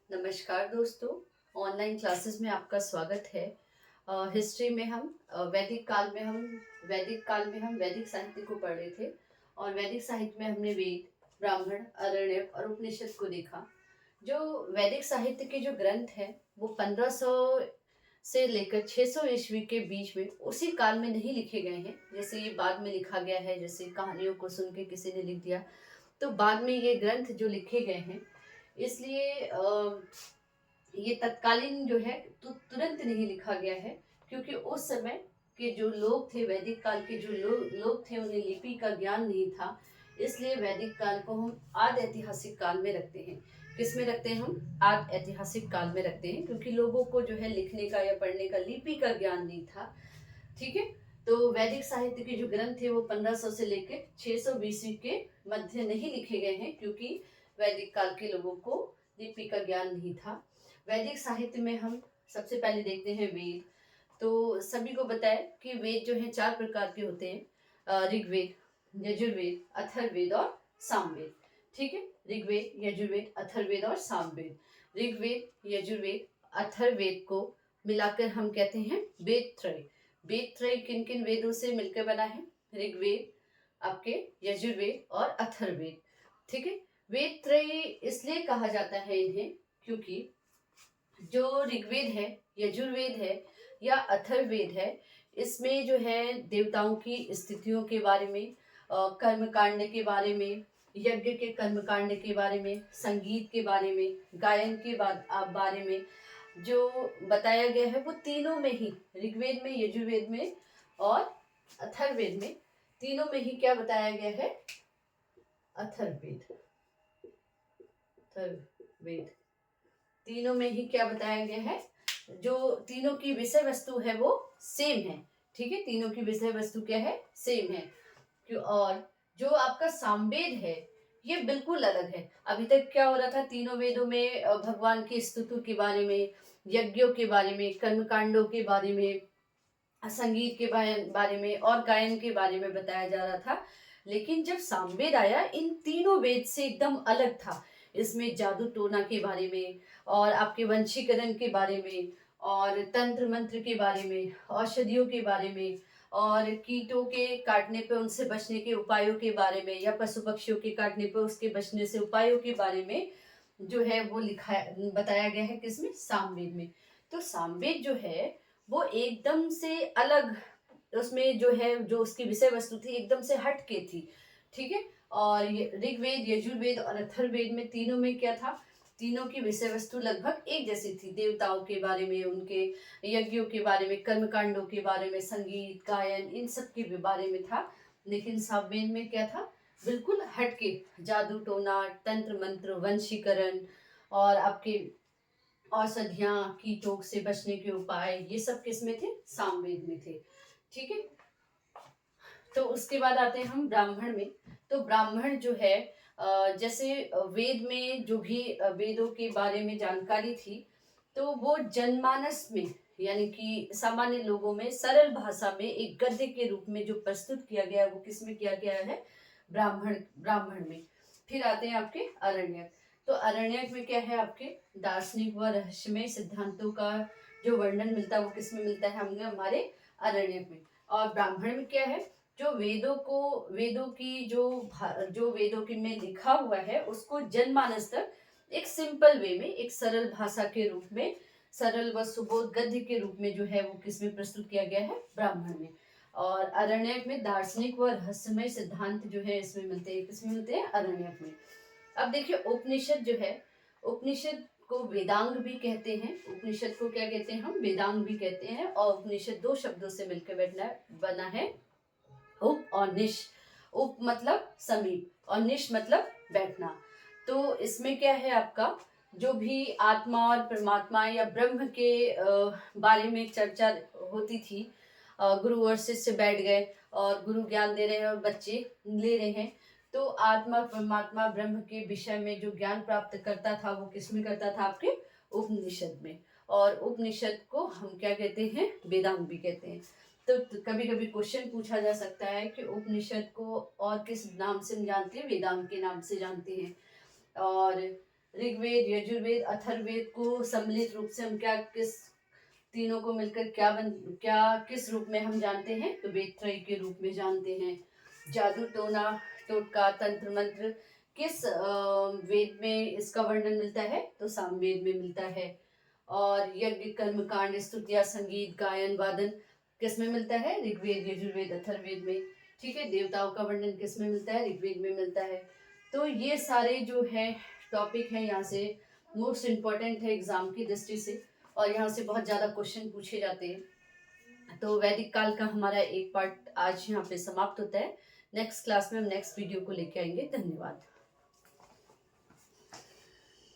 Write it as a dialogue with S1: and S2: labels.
S1: नमस्कार दोस्तों। Online classes में आपका स्वागत है। हिस्ट्री में हम वैदिक काल में हम वैदिक साहित्य को पढ़ रहे थे और वैदिक साहित्य में हमने वेद, ब्राह्मण, आरण्यक और उपनिषद को देखा। जो वैदिक साहित्य के जो ग्रंथ हैं वो 1500 से लेकर 600 ईस्वी के बीच में उसी काल में नहीं लिखे गए हैं। जैसे ये बाद में लिखा गया है, जैसे कहानियों को सुन के किसी ने लिख दिया, तो बाद में ये ग्रंथ जो लिखे गए हैं, इसलिए ये तत्कालीन जो है तो तुरंत नहीं लिखा गया है, क्योंकि उस समय के जो लोग थे, वैदिक काल के जो लोग थे, उन्हें लिपि का ज्ञान नहीं था। इसलिए वैदिक काल को हम आद ऐतिहासिक काल में रखते हैं। किस में रखते हैं? हम आद ऐतिहासिक काल में रखते हैं, क्योंकि लोगों को जो है लिखने का या पढ़ने का, लिपि का ज्ञान नहीं था। ठीक है। तो वैदिक साहित्य के जो ग्रंथ थे वो 1500 से लेकर 600 बीसी के मध्य नहीं लिखे गए हैं, क्योंकि वैदिक काल के लोगों को लिपि का ज्ञान नहीं था। वैदिक साहित्य में हम सबसे पहले देखते हैं वेद। तो सभी को बताए कि वेद जो है 4 प्रकार के होते हैं: ऋग्वेद, यजुर्वेद, अथर्ववेद और सामवेद। ठीक है। ऋग्वेद, यजुर्वेद, अथर्ववेद और सामवेद। ऋग्वेद, यजुर्वेद, अथर्ववेद को मिलाकर हम कहते हैं वेद त्रय। वेद त्रय किन किन वेदों से मिलकर बना है? ऋग्वेद, आपके यजुर्वेद और अथर्ववेद। ठीक है। वेद त्रय इसलिए कहा जाता है इन्हें, क्योंकि जो ऋग्वेद है, यजुर्वेद है या अथर्ववेद है, इसमें जो है देवताओं की स्थितियों के बारे में, कर्म कांड के बारे में, यज्ञ के कर्म कांड के बारे में, संगीत के बारे में, गायन के बारे में जो बताया गया है, वो तीनों में ही, ऋग्वेद में, यजुर्वेद में और अथर्ववेद में, तीनों में ही क्या बताया गया है? अथर्ववेद, अथर्ववेद, तीनों में ही क्या बताया गया है? जो तीनों की विषय वस्तु है वो सेम है। ठीक है। तीनों की विषय वस्तु क्या है? सेम है। क्यों? और जो आपका सामवेद है ये बिल्कुल अलग है। अभी तक क्या हो रहा था? तीनों वेदों में भगवान की स्तुति के बारे में, यज्ञों के बारे में, कर्मकांडों के बारे में, संगीत के बारे में और गायन के बारे में बताया जा रहा था। लेकिन जब सामवेद आया, इन तीनों वेद से एकदम अलग था। इसमें जादू टोना के बारे में और आपके वंशीकरण के बारे में और तंत्र मंत्र के बारे में, औषधियों के बारे में और कीटों के काटने पर उनसे बचने के उपायों के बारे में, या पशु पक्षियों के काटने पर उसके बचने से उपायों के बारे में जो है वो लिखा बताया गया है। किसमें? सामवेद में। तो सामवेद जो है वो एकदम से अलग, उसमें जो है, जो उसकी विषय वस्तु थी एकदम से हट के थी। ठीक है। और ये ऋग्वेद, यजुर्वेद और अथर्ववेद में, तीनों में क्या था? तीनों की विषय वस्तु लगभग एक जैसी थी। देवताओं के बारे में, उनके यज्ञों के बारे में, कर्मकांडों के बारे में, संगीत, गायन, इन सब के बारे में था। लेकिन सामवेद में क्या था? बिल्कुल हटके, जादू टोना, तंत्र मंत्र, वंशीकरण और आपके औषधियां, कीटों से बचने के उपाय, ये सब किसमें थे? सामवेद में थे। ठीक है। तो उसके बाद आते हैं हम ब्राह्मण में। तो ब्राह्मण जो है, जैसे वेद में जो भी वेदों के बारे में जानकारी थी, तो वो जनमानस में, यानी कि सामान्य लोगों में सरल भाषा में एक गद्य के रूप में जो प्रस्तुत किया गया है, वो किसमें किया गया है? ब्राह्मण ब्राह्मण में। फिर आते हैं आपके अरण्यक। तो अरण्यक में क्या है? आपके दार्शनिक व रहस्यमय सिद्धांतों का जो वर्णन मिलता है, वो किसमें मिलता है? हमने हमारे अरण्यक में। और ब्राह्मण में क्या है? जो वेदों की जो वेदों की में लिखा हुआ है, उसको जनमानस तक एक सिंपल वे में, एक सरल भाषा के रूप में, सरल व सुबोध गद्य के रूप में जो है वो किसमें प्रस्तुत किया गया है? ब्राह्मण में। और अरण्यक में दार्शनिक व रहस्यमय सिद्धांत जो है इसमें मिलते हैं। किसमें मिलते हैं? अरण्यक में। अब देखिए, उपनिषद जो है, उपनिषद को वेदांग भी कहते हैं। उपनिषद को क्या कहते हैं? हम वेदांग भी कहते हैं। और उपनिषद 2 शब्दों से मिलकर बना है, उप और निश। उप मतलब समीप और निश मतलब बैठना। तो इसमें क्या है? आपका जो भी आत्मा और परमात्मा या ब्रह्म के बारे में चर्चा होती थी, गुरु और शिष्य बैठ गए और गुरु ज्ञान दे रहे हैं और बच्चे ले रहे हैं, तो आत्मा, परमात्मा, ब्रह्म के विषय में जो ज्ञान प्राप्त करता था, वो किसमें करता था? आपके उपनिषद में। और उपनिषद को हम क्या कहते हैं? वेदांग भी कहते हैं। तो कभी कभी क्वेश्चन पूछा जा सकता है कि उपनिषद को और किस नाम से जानते हैं? वेदांग के नाम से जानते हैं। और ऋग्वेद, यजुर्वेद, अथर्ववेद को सम्मिलित रूप से हम क्या किस तीनों को मिलकर क्या किस रूप में हम जानते हैं, तो वेदत्रयी के रूप में जानते हैं। जादू टोना टोटका तंत्र मंत्र किस वेद में इसका वर्णन मिलता है, तो सामवेद में मिलता है। और यज्ञ कर्म कांड स्तुतियाँ संगीत गायन वादन किस में मिलता है, ऋग्वेद यजुर्वेद अथर्ववेद में। ठीक है, देवताओं का वर्णन किस में मिलता है, ऋग्वेद में मिलता है। तो ये सारे जो है टॉपिक है यहाँ से मोस्ट इम्पॉर्टेंट है एग्जाम की दृष्टि से, और यहाँ से बहुत ज़्यादा क्वेश्चन पूछे जाते हैं। तो वैदिक काल का हमारा एक पार्ट आज यहाँ पे समाप्त होता है। नेक्स्ट क्लास में हम नेक्स्ट वीडियो को लेके आएंगे। धन्यवाद।